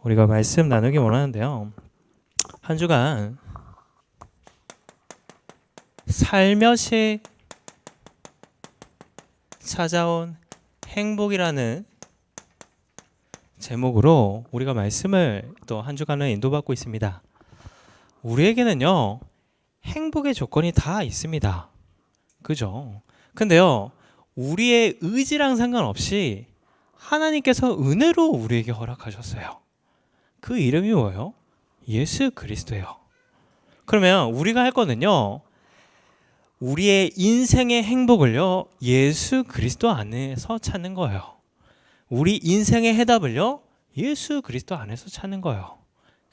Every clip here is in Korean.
우리가 말씀 나누기 원하는데요. 한 주간 살며시 찾아온 행복이라는 제목으로 우리가 말씀을 또 한 주간은 인도받고 있습니다. 우리에게는요, 행복의 조건이 다 있습니다. 그죠? 근데요, 우리의 의지랑 상관없이 하나님께서 은혜로 우리에게 허락하셨어요. 그 이름이 뭐예요? 예수 그리스도예요. 그러면 우리가 할 거는요, 우리의 인생의 행복을요, 예수 그리스도 안에서 찾는 거예요. 우리 인생의 해답을요, 예수 그리스도 안에서 찾는 거예요.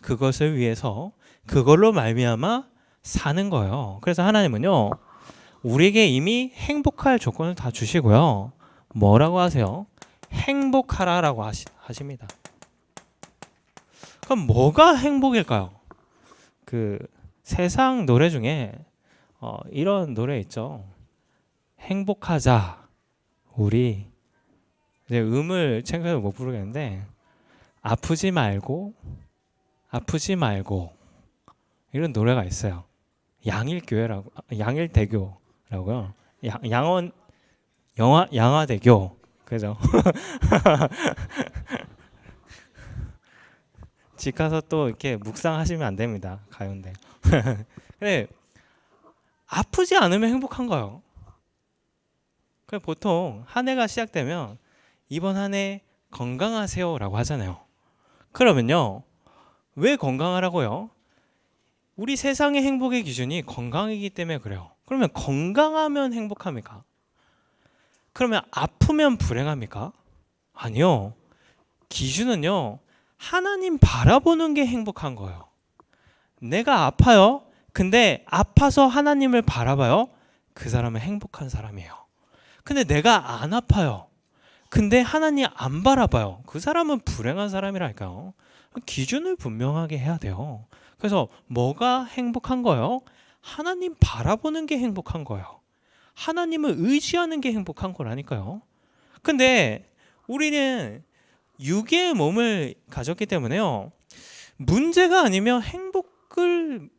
그것을 위해서 그걸로 말미암아 사는 거예요. 그래서 하나님은요, 우리에게 이미 행복할 조건을 다 주시고요. 뭐라고 하세요? 행복하라라고 하십니다. 그럼 뭐가 행복일까요? 그 세상 노래 중에 이런 노래 있죠. 행복하자 우리. 이제 음을 챙겨서 못 부르겠는데 아프지 말고 이런 노래가 있어요. 양일대교라고요. 양원 양화대교. 그죠? 집 가서 또 이렇게 묵상하시면 안 됩니다. 가요인데. 근데 아프지 않으면 행복한 거예요. 보통 한 해가 시작되면 이번 한 해 건강하세요라고 하잖아요. 그러면요, 왜 건강하라고요? 우리 세상의 행복의 기준이 건강이기 때문에 그래요. 그러면 건강하면 행복합니까? 그러면 아프면 불행합니까? 아니요. 기준은요, 하나님 바라보는 게 행복한 거예요. 내가 아파요. 근데 아파서 하나님을 바라봐요. 그 사람은 행복한 사람이에요. 근데 내가 안 아파요. 근데 하나님 안 바라봐요. 그 사람은 불행한 사람이랄까요. 기준을 분명하게 해야 돼요. 그래서 뭐가 행복한 거예요? 하나님 바라보는 게 행복한 거예요. 하나님을 의지하는 게 행복한 거라니까요. 근데 우리는 육의 몸을 가졌기 때문에요, 문제가 아니면 행복한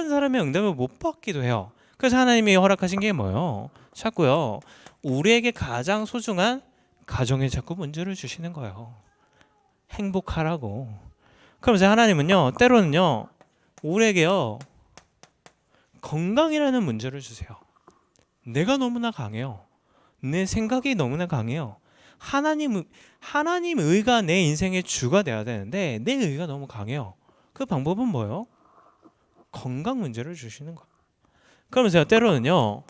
사람의 응답을 못 받기도 해요. 그래서 하나님이 허락하신 게 뭐예요? 자꾸요, 우리에게 가장 소중한 가정에 자꾸 문제를 주시는 거예요. 행복하라고. 그러면서 하나님은요, 때로는요, 우리에게요, 건강이라는 문제를 주세요. 내가 너무나 강해요. 내 생각이 너무나 강해요. 하나님 의가 내 인생의 주가 돼야 되는데 내 의가 너무 강해요. 그 방법은 뭐예요? 건강 문제를 주시는 거예요. 그러면서 때로는요,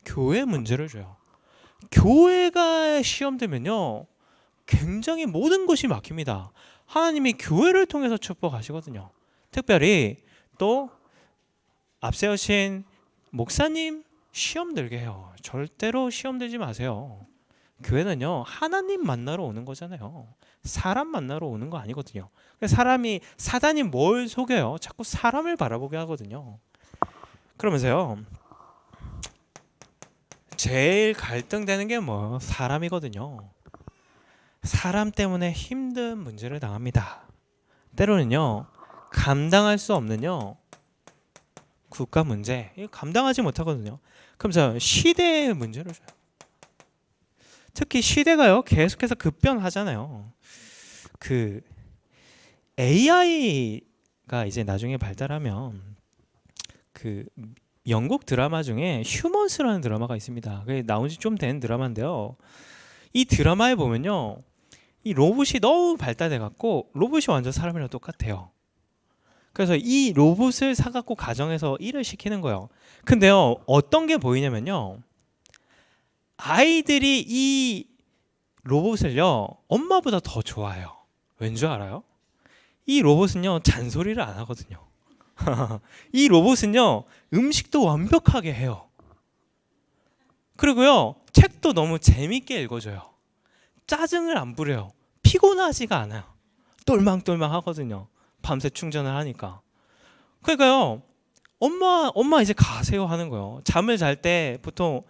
교회 문제를 줘요. 교회가 시험 들면요, 굉장히 모든 것이 막힙니다. 하나님이 교회를 통해서 축복하시거든요. 특별히 또 앞세우신 목사님 시험 들게 해요. 절대로 시험 들지 마세요. 교회는요, 하나님 만나러 오는 거잖아요. 사람 만나러 오는 거 아니거든요. 사단이 뭘 속여요? 자꾸 사람을 바라보게 하거든요. 그러면서요, 제일 갈등되는 게 뭐? 사람이거든요. 사람 때문에 힘든 문제를 당합니다. 때로는요, 감당할 수 없는요, 국가 문제, 이거 감당하지 못하거든요. 그러면서 시대의 문제를 줘요. 특히 시대가요, 계속해서 급변하잖아요. 그 AI가 이제 나중에 발달하면 그 영국 드라마 중에 휴먼스라는 드라마가 있습니다. 그게 나온 지 좀 된 드라마인데요. 이 드라마에 보면요, 이 로봇이 너무 발달돼 갖고 로봇이 완전 사람이랑 똑같아요. 그래서 이 로봇을 사갖고 가정에서 일을 시키는 거예요. 근데요, 어떤 게 보이냐면요, 아이들이 이 로봇을요, 엄마보다 더 좋아해요. 왠 줄 알아요? 이 로봇은요, 잔소리를 안 하거든요. 이 로봇은요, 음식도 완벽하게 해요. 그리고요, 책도 너무 재밌게 읽어줘요. 짜증을 안 부려요. 피곤하지가 않아요. 똘망똘망 하거든요. 밤새 충전을 하니까. 그러니까요, 엄마 이제 가세요 하는 거예요. 잠을 잘 때 보통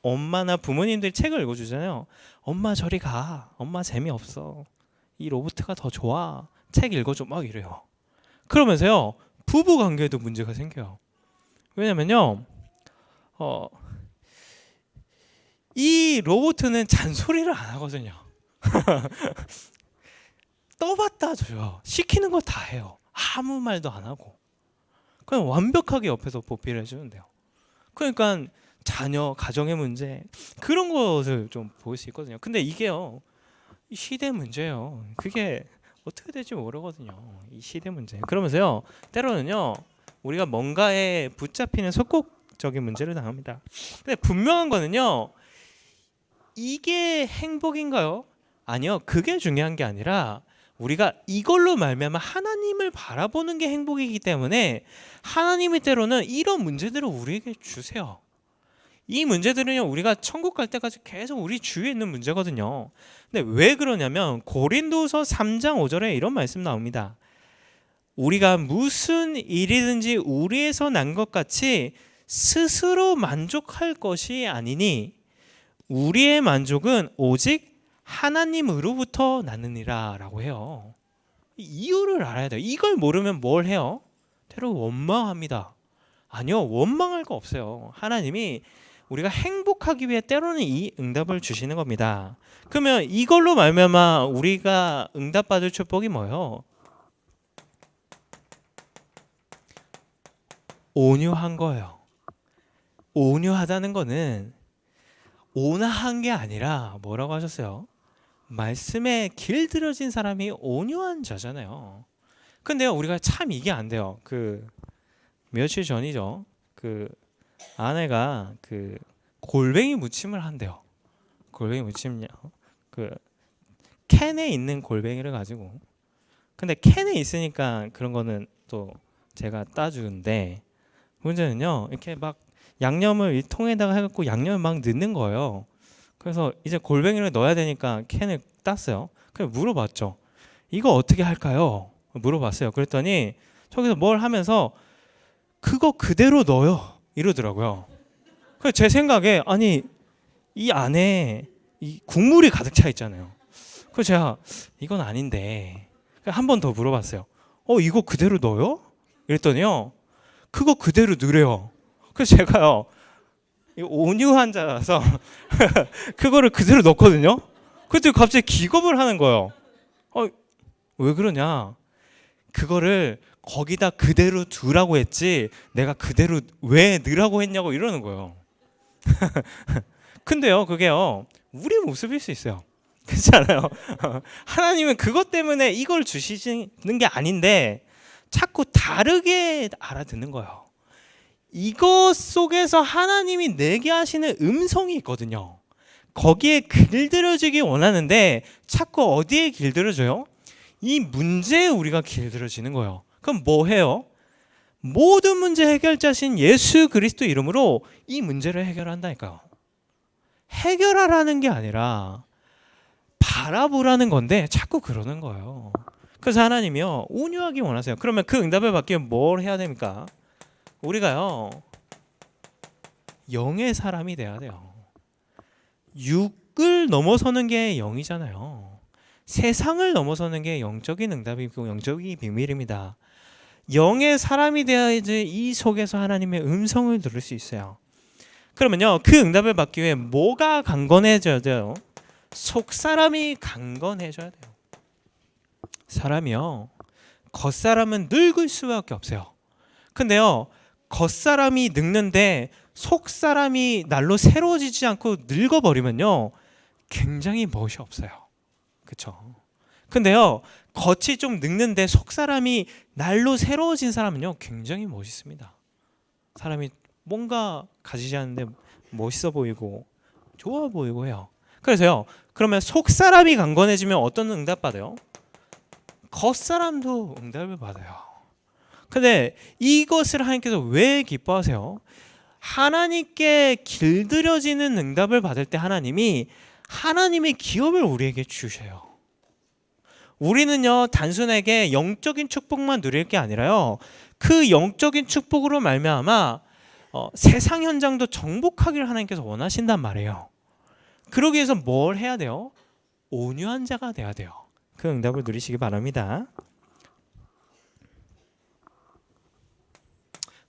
엄마나 부모님들이 책을 읽어주잖아요. 엄마 저리 가. 엄마 재미없어. 이 로봇가 더 좋아. 책 읽어줘. 막 이래요. 그러면서요, 부부 관계에도 문제가 생겨요. 왜냐면요, 이 로봇은 잔소리를 안 하거든요. 떠받다 줘요. 시키는 거 다 해요. 아무 말도 안 하고. 그냥 완벽하게 옆에서 보필을 해주는데요. 그러니까 자녀, 가정의 문제 그런 것을 좀 볼 수 있거든요. 근데 이게요, 이 시대 문제예요. 그게 어떻게 될지 모르거든요. 이 시대 문제. 그러면서요, 때로는요, 우리가 뭔가에 붙잡히는 속국적인 문제를 당합니다. 근데 분명한 거는요, 이게 행복인가요? 아니요. 그게 중요한 게 아니라 우리가 이걸로 말미암아 하나님을 바라보는 게 행복이기 때문에 하나님이 때로는 이런 문제들을 우리에게 주세요. 이 문제들은요, 우리가 천국 갈 때까지 계속 우리 주위에 있는 문제거든요. 근데 왜 그러냐면 고린도서 3장 5절에 이런 말씀 나옵니다. 우리가 무슨 일이든지 우리에서 난 것 같이 스스로 만족할 것이 아니니 우리의 만족은 오직 하나님으로부터 나느니라 라고 해요. 이유를 알아야 돼요. 이걸 모르면 뭘 해요? 때로 원망합니다. 아니요, 원망할 거 없어요. 하나님이 우리가 행복하기 위해 때로는 이 응답을 주시는 겁니다. 그러면 이걸로 말미암아 우리가 응답받을 축복이 뭐예요? 온유한 거예요. 온유하다는 거는 온화한 게 아니라 뭐라고 하셨어요? 말씀에 길들여진 사람이 온유한 자잖아요. 근데요, 우리가 참 이게 안 돼요. 며칠 전이죠. 아내가 골뱅이 무침을 한대요. 골뱅이 무침요. 캔에 있는 골뱅이를 가지고. 근데 캔에 있으니까 그런 거는 또 제가 따주는데, 문제는요, 이렇게 막 양념을 이 통에다가 해갖고 양념을 막 넣는 거예요. 그래서 이제 골뱅이를 넣어야 되니까 캔을 땄어요. 그래서 물어봤죠. 이거 어떻게 할까요? 물어봤어요. 그랬더니 저기서 뭘 하면서 그거 그대로 넣어요 이러더라고요. 그래서 제 생각에 아니 이 안에 이 국물이 가득 차 있잖아요. 그래서 제가 이건 아닌데 한 번 더 물어봤어요. 이거 그대로 넣어요? 이랬더니요, 그거 그대로 넣으래요. 그래서 제가요, 온유한 자라서 그거를 그대로 넣거든요. 그때 갑자기 기겁을 하는 거예요. 왜 그러냐? 그거를 거기다 그대로 두라고 했지 내가 그대로 왜 넣으라고 했냐고 이러는 거예요. 근데요, 그게요, 우리 모습일 수 있어요. 그렇잖아요. 하나님은 그것 때문에 이걸 주시는 게 아닌데 자꾸 다르게 알아듣는 거예요. 이것 속에서 하나님이 내게 하시는 음성이 있거든요. 거기에 길들여지기 원하는데 자꾸 어디에 길들여져요? 이 문제에 우리가 길들여지는 거예요. 그럼 뭐 해요? 모든 문제 해결자신 예수 그리스도 이름으로 이 문제를 해결한다니까요. 해결하라는 게 아니라 바라보라는 건데 자꾸 그러는 거예요. 그래서 하나님이요, 온유하기 원하세요. 그러면 그 응답을 받기 위해 뭘 해야 됩니까? 우리가요, 영의 사람이 돼야 돼요. 육을 넘어서는 게 영이잖아요. 세상을 넘어서는 게 영적인 응답이고 영적인 비밀입니다. 영의 사람이 되어야지 이 속에서 하나님의 음성을 들을 수 있어요. 그러면요, 그 응답을 받기 위해 뭐가 강건해져야 돼요? 속사람이 강건해져야 돼요. 사람이요, 겉사람은 늙을 수밖에 없어요. 근데요, 겉사람이 늙는데 속사람이 날로 새로워지지 않고 늙어버리면요, 굉장히 멋이 없어요. 그렇죠? 근데요, 겉이 좀 늙는데 속사람이 날로 새로워진 사람은요, 굉장히 멋있습니다. 사람이 뭔가 가지지 않는데 멋있어 보이고 좋아 보이고 해요. 그래서요, 그러면 속사람이 강건해지면 어떤 응답 받아요? 겉사람도 응답을 받아요. 근데 이것을 하나님께서 왜 기뻐하세요? 하나님께 길들여지는 응답을 받을 때 하나님이 하나님의 기업을 우리에게 주셔요. 우리는요, 단순하게 영적인 축복만 누릴 게 아니라요, 그 영적인 축복으로 말미암아 세상 현장도 정복하기를 하나님께서 원하신단 말이에요. 그러기 위해서 뭘 해야 돼요? 온유한 자가 돼야 돼요. 그 응답을 누리시기 바랍니다.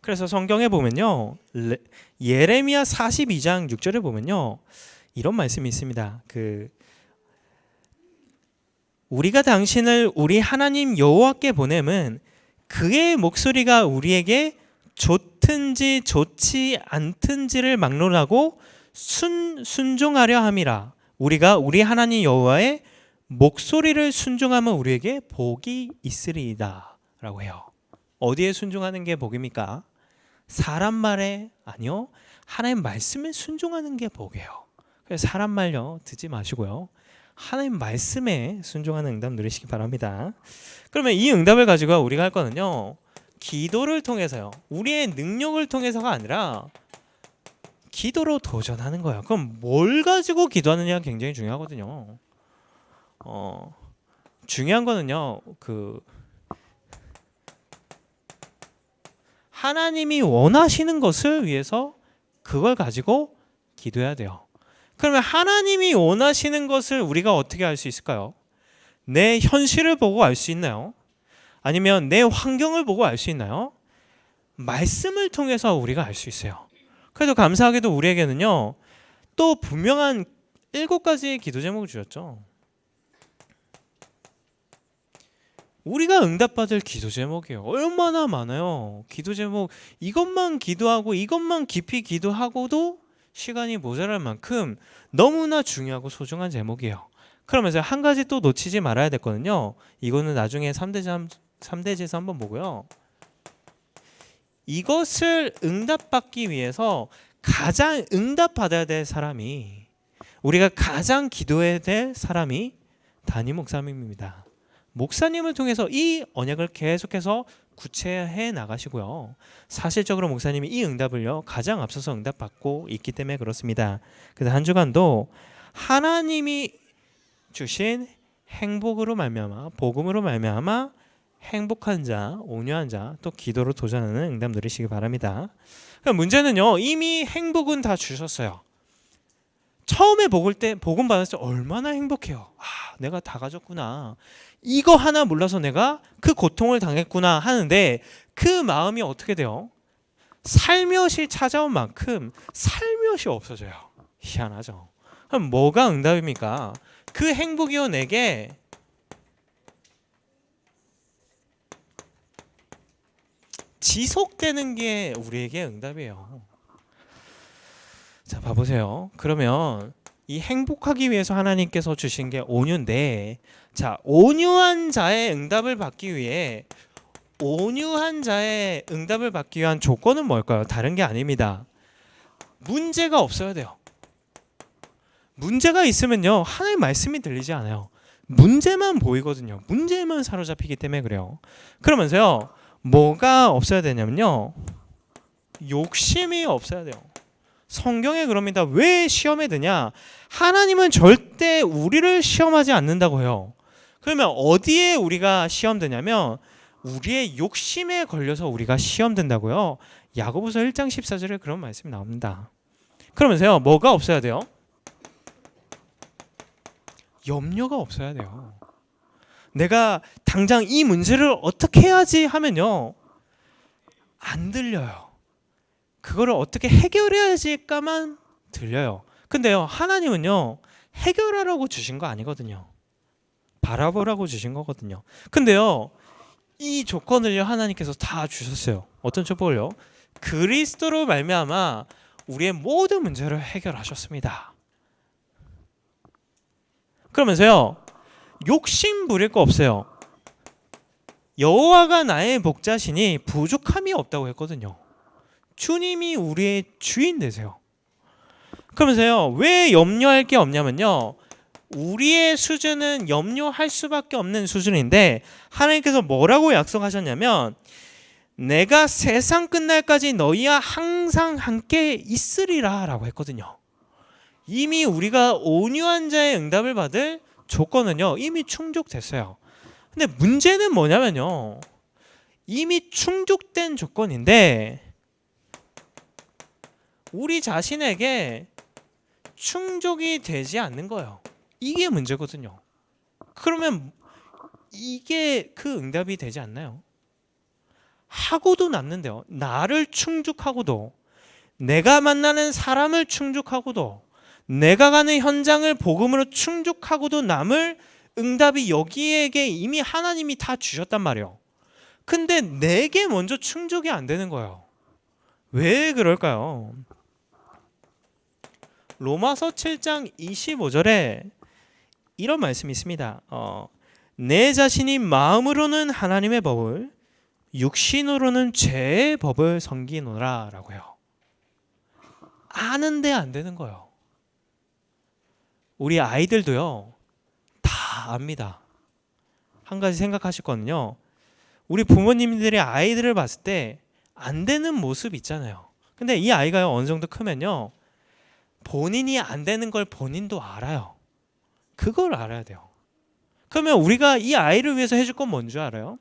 그래서 성경에 보면요, 예레미야 42장 6절에 보면요, 이런 말씀이 있습니다. 우리가 당신을 우리 하나님 여호와께 보냄은 그의 목소리가 우리에게 좋든지 좋지 않든지를 막론하고 순종하려 함이라. 우리가 우리 하나님 여호와의 목소리를 순종하면 우리에게 복이 있으리이다 라고 해요. 어디에 순종하는 게 복입니까? 사람 말에 아니요, 하나님 말씀에 순종하는 게 복이에요. 그래서 사람 말요 듣지 마시고요, 하나님 말씀에 순종하는 응답 누리시기 바랍니다. 그러면 이 응답을 가지고 우리가 할 거는요, 기도를 통해서요, 우리의 능력을 통해서가 아니라 기도로 도전하는 거예요. 그럼 뭘 가지고 기도하느냐가 굉장히 중요하거든요. 중요한 거는요, 하나님이 원하시는 것을 위해서 그걸 가지고 기도해야 돼요. 그러면 하나님이 원하시는 것을 우리가 어떻게 알 수 있을까요? 내 현실을 보고 알 수 있나요? 아니면 내 환경을 보고 알 수 있나요? 말씀을 통해서 우리가 알 수 있어요. 그래도 감사하게도 우리에게는요, 또 분명한 7가지의 기도 제목을 주셨죠. 우리가 응답받을 기도 제목이에요. 얼마나 많아요. 기도 제목, 이것만 기도하고 이것만 깊이 기도하고도 시간이 모자랄 만큼 너무나 중요하고 소중한 제목이에요. 그러면서 한 가지 또 놓치지 말아야 됐거든요. 이거는 나중에 3대제에서 한번 보고요. 이것을 응답받기 위해서 가장 응답받아야 될 사람이, 우리가 가장 기도해야 될 사람이 담임 목사님입니다. 목사님을 통해서 이 언약을 계속해서 구체화해 나가시고요. 사실적으로 목사님이 이 응답을요, 가장 앞서서 응답받고 있기 때문에 그렇습니다. 그래서 한 주간도 하나님이 주신 행복으로 말미암아, 복음으로 말미암아 행복한 자, 온유한 자, 또 기도로 도전하는 응답 누리시기 바랍니다. 문제는요, 이미 행복은 다 주셨어요. 처음에 복음 받았을 때 얼마나 행복해요. 내가 다 가졌구나. 이거 하나 몰라서 내가 그 고통을 당했구나 하는데, 그 마음이 어떻게 돼요? 살며시 찾아온 만큼 살며시 없어져요. 희한하죠. 그럼 뭐가 응답입니까? 그 행복이요, 내게 지속되는 게 우리에게 응답이에요. 자, 봐보세요. 그러면 이 행복하기 위해서 하나님께서 주신 게 온유인데, 자, 온유한 자의 응답을 받기 위해, 온유한 자의 응답을 받기 위한 조건은 뭘까요? 다른 게 아닙니다. 문제가 없어야 돼요. 문제가 있으면요, 하나님의 말씀이 들리지 않아요. 문제만 보이거든요. 문제만 사로잡히기 때문에 그래요. 그러면서요, 뭐가 없어야 되냐면요, 욕심이 없어야 돼요. 성경에 그럽니다. 왜 시험에 드냐? 하나님은 절대 우리를 시험하지 않는다고 해요. 그러면 어디에 우리가 시험 드냐면 우리의 욕심에 걸려서 우리가 시험 든다고요. 야고보서 1장 14절에 그런 말씀이 나옵니다. 그러면서요, 뭐가 없어야 돼요? 염려가 없어야 돼요. 내가 당장 이 문제를 어떻게 해야지 하면요, 안 들려요. 그거를 어떻게 해결해야지까만 들려요. 근데요, 하나님은요, 해결하라고 주신 거 아니거든요. 바라보라고 주신 거거든요. 근데요, 이 조건을요, 하나님께서 다 주셨어요. 어떤 조건을요? 그리스도로 말미암아 우리의 모든 문제를 해결하셨습니다. 그러면서요, 욕심 부릴 거 없어요. 여호와가 나의 목자시니 부족함이 없다고 했거든요. 주님이 우리의 주인 되세요. 그러면서요, 왜 염려할 게 없냐면요, 우리의 수준은 염려할 수밖에 없는 수준인데, 하나님께서 뭐라고 약속하셨냐면, 내가 세상 끝날까지 너희와 항상 함께 있으리라 라고 했거든요. 이미 우리가 온유한 자의 응답을 받을 조건은요, 이미 충족됐어요. 근데 문제는 뭐냐면요, 이미 충족된 조건인데 우리 자신에게 충족이 되지 않는 거예요. 이게 문제거든요. 그러면 이게 그 응답이 되지 않나요? 하고도 남는데요. 나를 충족하고도, 내가 만나는 사람을 충족하고도, 내가 가는 현장을 복음으로 충족하고도 남을 응답이 여기에게 이미 하나님이 다 주셨단 말이에요. 근데 내게 먼저 충족이 안 되는 거예요. 왜 그럴까요? 로마서 7장 25절에 이런 말씀이 있습니다. 내 자신이 마음으로는 하나님의 법을, 육신으로는 죄의 법을 섬기노라 라고요. 아는데 안 되는 거예요. 우리 아이들도요, 다 압니다. 한 가지 생각하실 거는요, 우리 부모님들이 아이들을 봤을 때 안 되는 모습 있잖아요. 근데 이 아이가 어느 정도 크면요, 본인이 안 되는 걸 본인도 알아요. 그걸 알아야 돼요. 그러면 우리가 이 아이를 위해서 해줄 건 뭔지 알아요?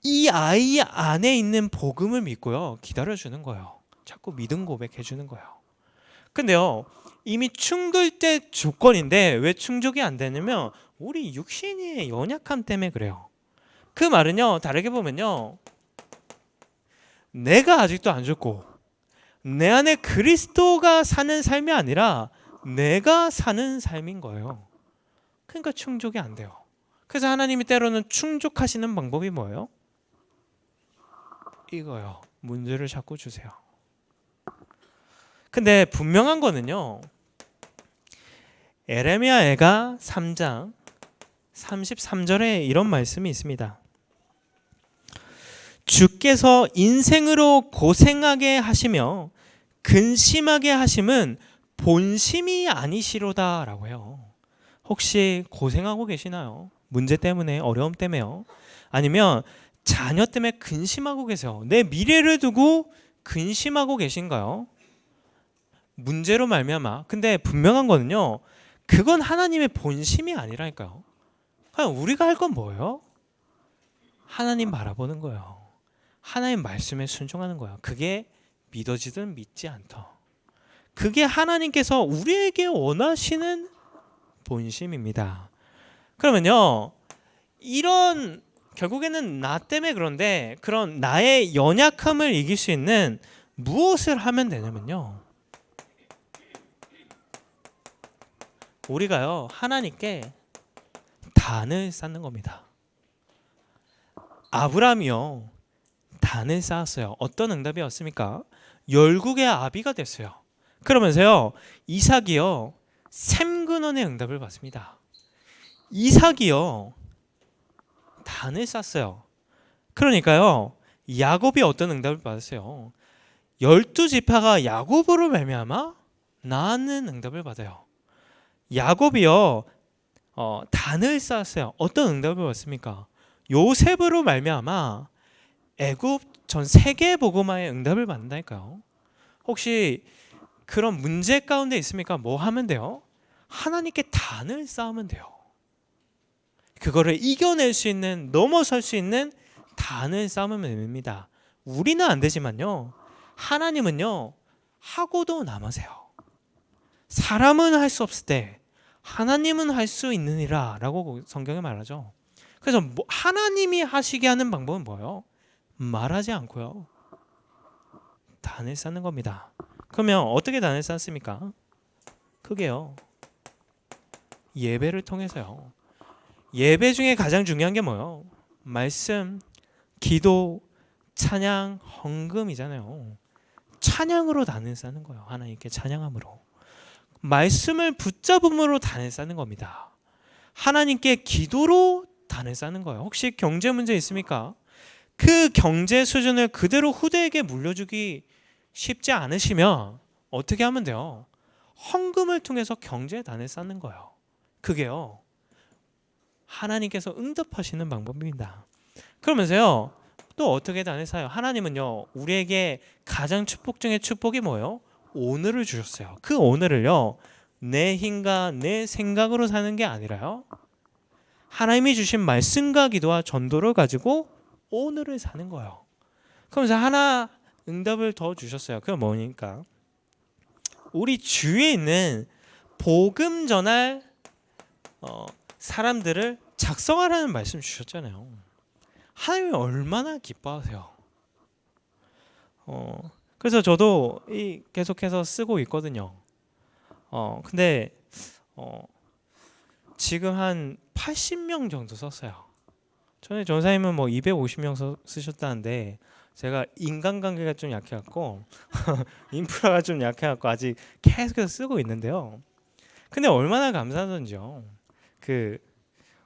이 아이 안에 있는 복음을 믿고요, 기다려주는 거예요. 자꾸 믿음 고백해주는 거예요. 근데요, 이미 충돌될 조건인데 왜 충족이 안 되냐면 우리 육신의 연약함 때문에 그래요. 그 말은요, 다르게 보면요, 내가 아직도 안 죽고 내 안에 그리스도가 사는 삶이 아니라 내가 사는 삶인 거예요. 그러니까 충족이 안 돼요. 그래서 하나님이 때로는 충족하시는 방법이 뭐예요? 이거요. 문제를 자꾸 주세요. 근데 분명한 거는요, 에레미야가 3장 33절에 이런 말씀이 있습니다. 주께서 인생으로 고생하게 하시며 근심하게 하심은 본심이 아니시로다 라고 해요. 혹시 고생하고 계시나요? 문제 때문에, 어려움 때문에요? 아니면 자녀 때문에 근심하고 계세요? 내 미래를 두고 근심하고 계신가요? 문제로 말미암아. 근데 분명한 거는요, 그건 하나님의 본심이 아니라니까요. 그냥 우리가 할 건 뭐예요? 하나님 바라보는 거예요. 하나님 말씀에 순종하는 거예요. 그게 믿어지든 믿지 않더. 그게 하나님께서 우리에게 원하시는 본심입니다. 그러면요, 이런 결국에는 나 때문에 그런데 그런 나의 연약함을 이길 수 있는 무엇을 하면 되냐면요, 우리가요, 하나님께 단을 쌓는 겁니다. 아브라함이요, 단을 쌓았어요. 어떤 응답이 왔습니까? 열국의 아비가 됐어요. 그러면서요, 이삭이요, 샘근원의 응답을 받습니다. 이삭이요, 단을 쌓았어요. 그러니까요, 야곱이 어떤 응답을 받았어요? 12지파가 야곱으로 말미암아 낳는 응답을 받아요. 야곱이요, 단을 쌓았어요. 어떤 응답을 받습니까? 요셉으로 말미암아 애굽 전 세계 복음화의 응답을 받는다니까요. 혹시 그런 문제 가운데 있습니까? 뭐 하면 돼요? 하나님께 단을 쌓으면 돼요. 그거를 이겨낼 수 있는, 넘어설 수 있는 단을 쌓으면 됩니다. 우리는 안 되지만요, 하나님은요, 하고도 남으세요. 사람은 할 수 없을 때 하나님은 할 수 있느니라 라고 성경에 말하죠. 그래서 하나님이 하시게 하는 방법은 뭐예요? 말하지 않고요, 단을 쌓는 겁니다. 그러면 어떻게 단을 쌓습니까? 그게요, 예배를 통해서요. 예배 중에 가장 중요한 게 뭐예요? 말씀, 기도, 찬양, 헌금이잖아요. 찬양으로 단을 쌓는 거예요. 하나님께 찬양함으로. 말씀을 붙잡음으로 단을 쌓는 겁니다. 하나님께 기도로 단을 쌓는 거예요. 혹시 경제 문제 있습니까? 그 경제 수준을 그대로 후대에게 물려주기 쉽지 않으시면 어떻게 하면 돼요? 헌금을 통해서 경제의 단을 쌓는 거예요. 그게요, 하나님께서 응답하시는 방법입니다. 그러면서요, 또 어떻게 단을 쌓아요? 하나님은요, 우리에게 가장 축복 중에 축복이 뭐예요? 오늘을 주셨어요. 그 오늘을요, 내 힘과 내 생각으로 사는 게 아니라요, 하나님이 주신 말씀과 기도와 전도를 가지고 오늘을 사는 거예요. 그러면서 하나 응답을 더 주셨어요. 그게 뭐니까? 우리 주위에 있는 복음 전할 사람들을 작성하라는 말씀 주셨잖아요. 하나님이 얼마나 기뻐하세요. 그래서 저도 계속해서 쓰고 있거든요. 근데 지금 한 80명 정도 썼어요. 전에 전사님은 뭐 250명 쓰셨다는데 제가 인간관계가 좀 약해갖고 인프라가 좀 약해갖고 아직 계속해서 쓰고 있는데요. 근데 얼마나 감사하던지요.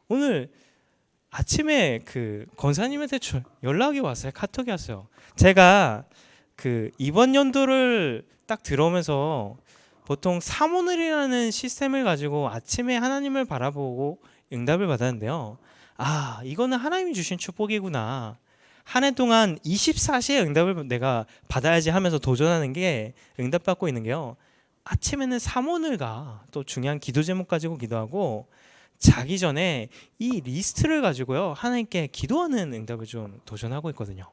오늘 아침에 권사님한테 연락이 왔어요. 카톡이 왔어요. 제가 이번 연도를 딱 들어오면서 보통 사모늘이라는 시스템을 가지고 아침에 하나님을 바라보고 응답을 받았는데요. 이거는 하나님이 주신 축복이구나. 한 해 동안 24시의 응답을 내가 받아야지 하면서 도전하는 게 응답받고 있는 게요. 아침에는 사모늘과 또 중요한 기도 제목 가지고 기도하고 자기 전에 이 리스트를 가지고요. 하나님께 기도하는 응답을 좀 도전하고 있거든요.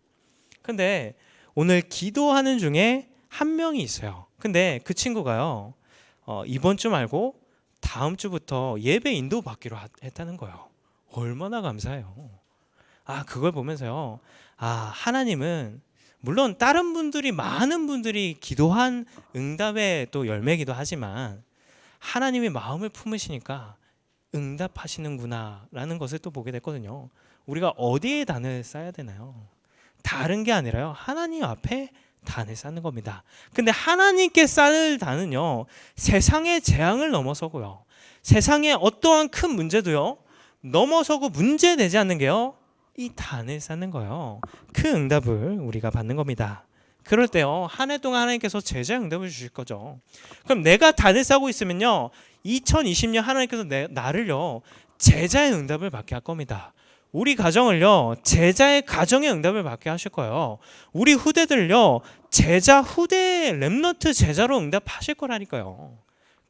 근데 오늘 기도하는 중에 한 명이 있어요. 근데 그 친구가요. 이번 주 말고 다음 주부터 예배 인도 받기로 했다는 거예요. 얼마나 감사해요. 그걸 보면서요. 하나님은 물론 다른 분들이 많은 분들이 기도한 응답의 또 열매기도 하지만 하나님이 마음을 품으시니까 응답하시는구나라는 것을 또 보게 됐거든요. 우리가 어디에 단을 쌓아야 되나요? 다른 게 아니라요. 하나님 앞에 단을 쌓는 겁니다. 근데 하나님께 쌓을 단은요. 세상의 재앙을 넘어서고요. 세상의 어떠한 큰 문제도요. 넘어서고 문제 되지 않는 게요. 이 단을 쌓는 거예요. 그 응답을 우리가 받는 겁니다. 그럴 때요. 한 해 동안 하나님께서 제자의 응답을 주실 거죠. 그럼 내가 단을 쌓고 있으면요. 2020년 하나님께서 나를요. 제자의 응답을 받게 할 겁니다. 우리 가정을요. 제자의 가정의 응답을 받게 하실 거예요. 우리 후대들요. 제자 후대 렘넌트 제자로 응답하실 거라니까요.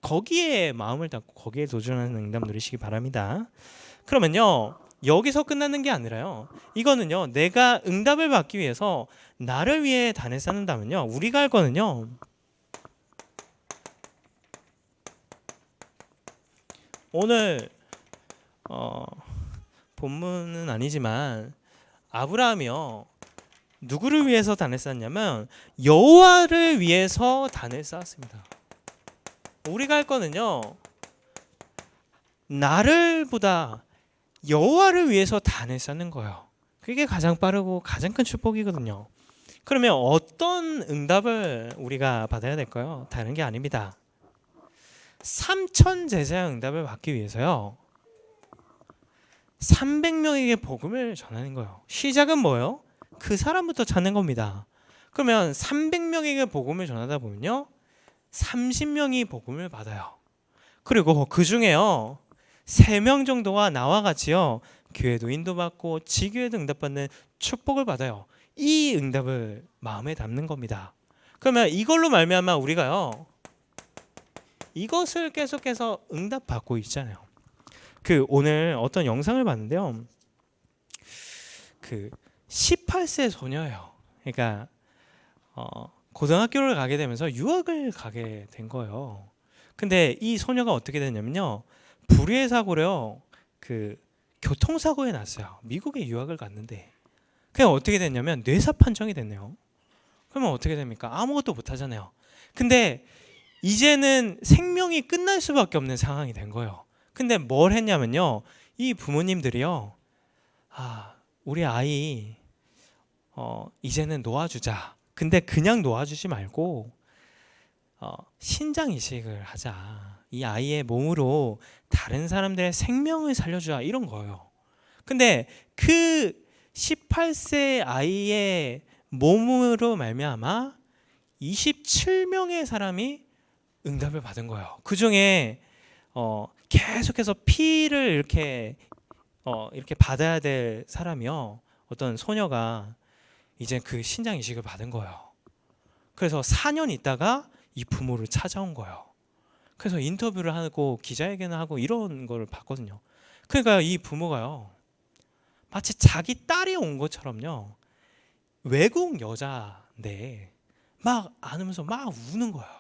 거기에 마음을 닫고 거기에 도전하는 응답 누리시기 바랍니다. 그러면요. 여기서 끝나는 게 아니라요. 이거는요. 내가 응답을 받기 위해서 나를 위해 단을 쌓는다면요. 우리가 할 거는요. 오늘 본문은 아니지만 아브라함이요. 누구를 위해서 단을 쌓냐면 여호와를 위해서 단을 쌓았습니다. 우리가 할 거는요. 나를 보다 여호와를 위해서 단을 쌓는 거예요. 그게 가장 빠르고 가장 큰 축복이거든요. 그러면 어떤 응답을 우리가 받아야 될까요? 다른 게 아닙니다. 3천 제자의 응답을 받기 위해서요. 300명에게 복음을 전하는 거예요. 시작은 뭐예요? 그 사람부터 찾는 겁니다. 그러면 300명에게 복음을 전하다 보면요. 30명이 복음을 받아요. 그리고 그 중에요. 3명 정도가 나와 같이요. 교회도 인도받고 지교회도 응답받는 축복을 받아요. 이 응답을 마음에 담는 겁니다. 그러면 이걸로 말미암아 우리가요. 이것을 계속해서 응답받고 있잖아요. 오늘 어떤 영상을 봤는데요. 18세 소녀예요. 그러니까 고등학교를 가게 되면서 유학을 가게 된 거예요. 근데 이 소녀가 어떻게 됐냐면요. 불의의 사고로요. 교통사고에 났어요. 미국에 유학을 갔는데 그냥 어떻게 됐냐면 뇌사 판정이 됐네요. 그러면 어떻게 됩니까? 아무것도 못 하잖아요. 근데 이제는 생명이 끝날 수밖에 없는 상황이 된 거예요. 근데 뭘 했냐면요. 이 부모님들이요. 우리 아이 이제는 놓아주자. 근데 그냥 놓아주지 말고 신장 이식을 하자. 이 아이의 몸으로 다른 사람들의 생명을 살려주자. 이런 거예요. 근데 그 18세 아이의 몸으로 말미암아 27명의 사람이 응답을 받은 거예요. 그 중에 계속해서 피를 이렇게 받아야 될 사람이요. 어떤 소녀가 이제 그 신장 이식을 받은 거예요. 그래서 4년 있다가 이 부모를 찾아온 거예요. 그래서 인터뷰를 하고 기자회견을 하고 이런 걸 봤거든요. 그러니까 이 부모가요. 마치 자기 딸이 온 것처럼요. 외국 여자인데 막 안으면서 막 우는 거예요.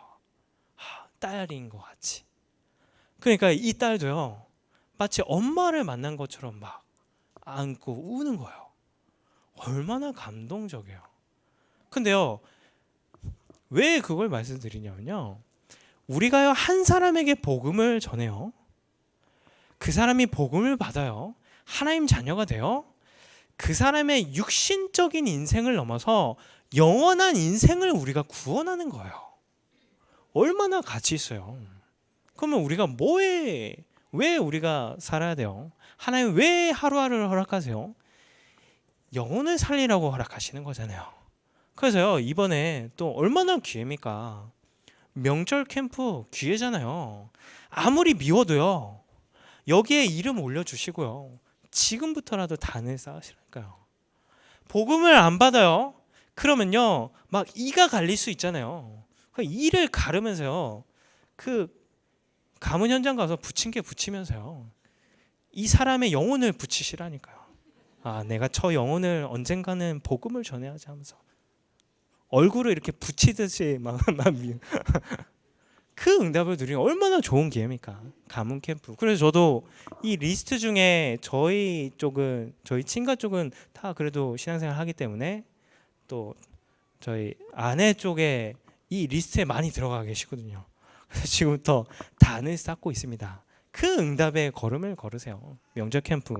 딸인 것 같이. 그러니까 이 딸도요. 마치 엄마를 만난 것처럼 막 안고 우는 거예요. 얼마나 감동적이에요. 근데요, 왜 그걸 말씀드리냐면요, 우리가요 한 사람에게 복음을 전해요. 그 사람이 복음을 받아요. 하나님 자녀가 돼요. 그 사람의 육신적인 인생을 넘어서 영원한 인생을 우리가 구원하는 거예요. 얼마나 가치 있어요. 그러면 우리가 왜 우리가 살아야 돼요? 하나님 왜 하루하루를 허락하세요? 영혼을 살리라고 허락하시는 거잖아요. 그래서요, 이번에 또 얼마나 기회입니까? 명절 캠프 기회잖아요. 아무리 미워도요, 여기에 이름 올려주시고요, 지금부터라도 단을 쌓으시라니까요. 복음을 안 받아요. 그러면요, 막 이가 갈릴 수 있잖아요. 그 이를 가르면서요, 그 가문 현장 가서 부침개 붙이면서요, 이 사람의 영혼을 붙이시라니까요. 아, 내가 저 영혼을 언젠가는 복음을 전해야지 하면서 얼굴을 이렇게 붙이듯이 그 응답을 누리는 얼마나 좋은 기회입니까? 가문 캠프. 그래서 저도 이 리스트 중에 저희 친가 쪽은 다 그래도 신앙생활 하기 때문에 또 저희 아내 쪽에 이 리스트에 많이 들어가 계시거든요. 그래서 지금부터 단을 쌓고 있습니다. 그 응답의 걸음을 걸으세요. 명절 캠프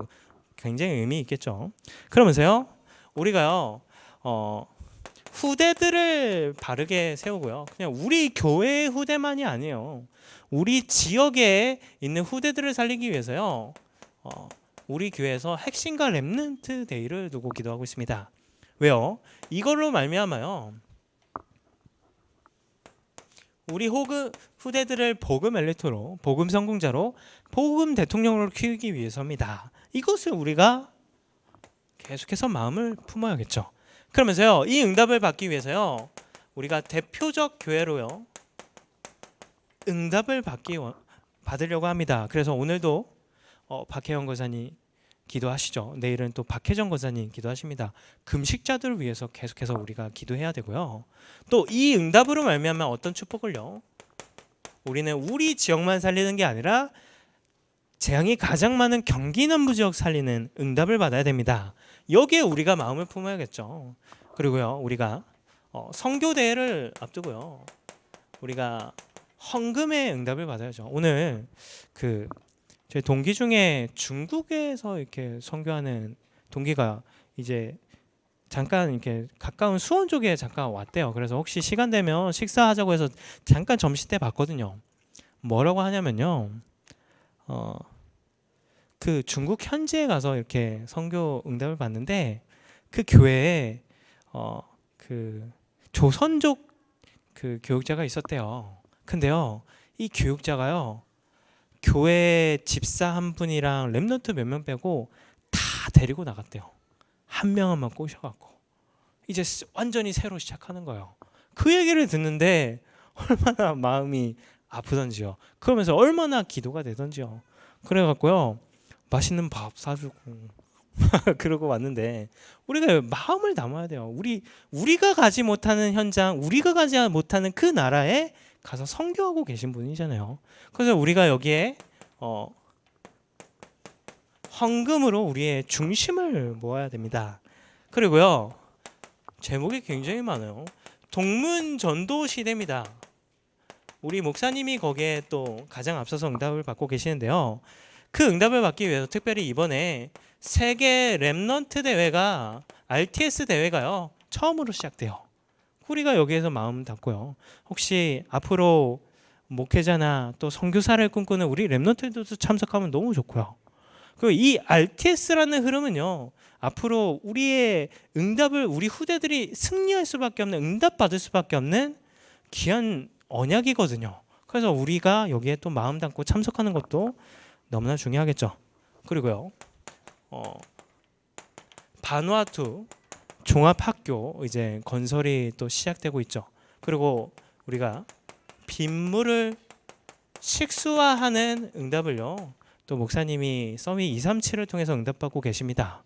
굉장히 의미 있겠죠. 그러면서요, 우리가요 후대들을 바르게 세우고요, 그냥 우리 교회의 후대만이 아니에요. 우리 지역에 있는 후대들을 살리기 위해서요, 우리 교회에서 핵심과 렘넌트 데이를 두고 기도하고 있습니다. 왜요? 이걸로 말미암아요, 우리 후대들을 복음 엘리트로, 복음 성공자로, 복음 대통령으로 키우기 위해서입니다. 이것을 우리가 계속해서 마음을 품어야겠죠. 그러면서요, 이 응답을 받기 위해서요, 우리가 대표적 교회로요 응답을 받으려고 합니다. 그래서 오늘도 박혜영 권사님 기도하시죠. 내일은 또 박혜정 권사님 기도하십니다. 금식자들을 위해서 계속해서 우리가 기도해야 되고요. 또 이 응답으로 말미암아 어떤 축복을요, 우리는 우리 지역만 살리는 게 아니라 재앙이 가장 많은 경기 남부 지역 살리는 응답을 받아야 됩니다. 여기에 우리가 마음을 품어야겠죠. 그리고요, 우리가 선교 대회를 앞두고요, 우리가 헌금의 응답을 받아야죠. 오늘 저희 동기 중에 중국에서 이렇게 선교하는 동기가 이제 잠깐 이렇게 가까운 수원 쪽에 잠깐 왔대요. 그래서 혹시 시간 되면 식사하자고 해서 잠깐 점심 때 봤거든요. 뭐라고 하냐면요, 그 중국 현지에 가서 이렇게 선교 응답을 받는데, 그 교회에 그 조선족 그 교육자가 있었대요. 근데요, 이 교육자가요, 교회 집사 한 분이랑 렘넌트 몇 명 빼고 다 데리고 나갔대요. 한 명만 꼬셔갖고 이제 완전히 새로 시작하는 거예요. 그 얘기를 듣는데 얼마나 마음이 아프던지요. 그러면서 얼마나 기도가 되던지요. 그래갖고요, 맛있는 밥 사주고 그러고 왔는데, 우리가 마음을 담아야 돼요. 우리가 가지 못하는 현장, 우리가 가지 못하는 그 나라에 가서 선교하고 계신 분이잖아요. 그래서 우리가 여기에 헌금으로 우리의 중심을 모아야 됩니다. 그리고요, 제목이 굉장히 많아요. 동문 전도 시대입니다. 우리 목사님이 거기에 또 가장 앞서서 응답을 받고 계시는데요. 그 응답을 받기 위해서 특별히 이번에 세계 렘넌트 대회가, RTS 대회가요, 처음으로 시작돼요. 우리가 여기에서 마음 담고요, 혹시 앞으로 목회자나 또 선교사를 꿈꾸는 우리 렘넌트들도 참석하면 너무 좋고요. 그리고 이 RTS라는 흐름은요, 앞으로 우리의 응답을, 우리 후대들이 승리할 수밖에 없는, 응답 받을 수밖에 없는 귀한 언약이거든요. 그래서 우리가 여기에 또 마음 담고 참석하는 것도 너무나 중요하겠죠. 그리고요, 바누아투 종합학교 이제 건설이 또 시작되고 있죠. 그리고 우리가 빗물을 식수화하는 응답을요, 또 목사님이 서밋 237을 통해서 응답받고 계십니다.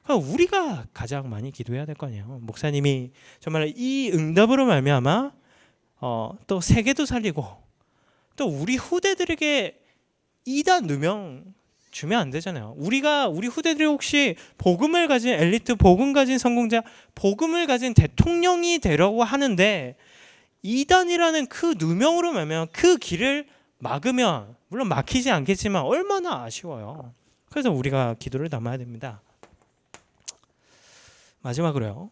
그럼 우리가 가장 많이 기도해야 될 거 아니에요. 목사님이 정말 이 응답으로 말미암아 또 세계도 살리고, 또 우리 후대들에게 이단 누명 주면 안 되잖아요. 우리 후대들이 혹시 복음을 가진 엘리트, 복음 가진 성공자, 복음을 가진 대통령이 되려고 하는데 이단이라는 그 누명으로 말면 그 길을 막으면, 물론 막히지 않겠지만 얼마나 아쉬워요. 그래서 우리가 기도를 담아야 됩니다. 마지막으로요.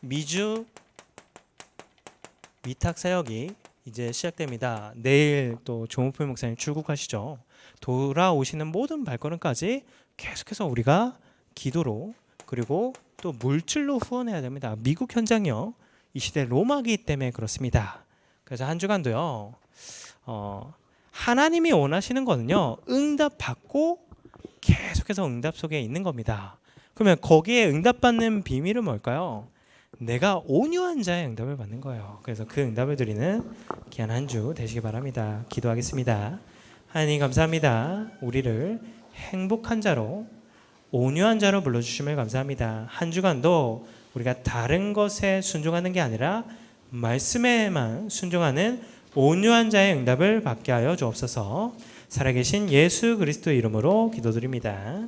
미주 위탁 사역이 이제 시작됩니다. 내일 또 조문표 목사님 출국하시죠. 돌아오시는 모든 발걸음까지 계속해서 우리가 기도로, 그리고 또 물질로 후원해야 됩니다. 미국 현장이요, 이 시대 로마기 때문에 그렇습니다. 그래서 한 주간도요, 하나님이 원하시는 거는요, 응답받고 계속해서 응답 속에 있는 겁니다. 그러면 거기에 응답받는 비밀은 뭘까요? 내가 온유한 자의 응답을 받는 거예요. 그래서 그 응답을 드리는 귀한 한 주 되시기 바랍니다. 기도하겠습니다. 하나님 감사합니다. 우리를 행복한 자로, 온유한 자로 불러주심을 감사합니다. 한 주간도 우리가 다른 것에 순종하는 게 아니라 말씀에만 순종하는 온유한 자의 응답을 받게 하여 주옵소서. 살아계신 예수 그리스도 이름으로 기도드립니다.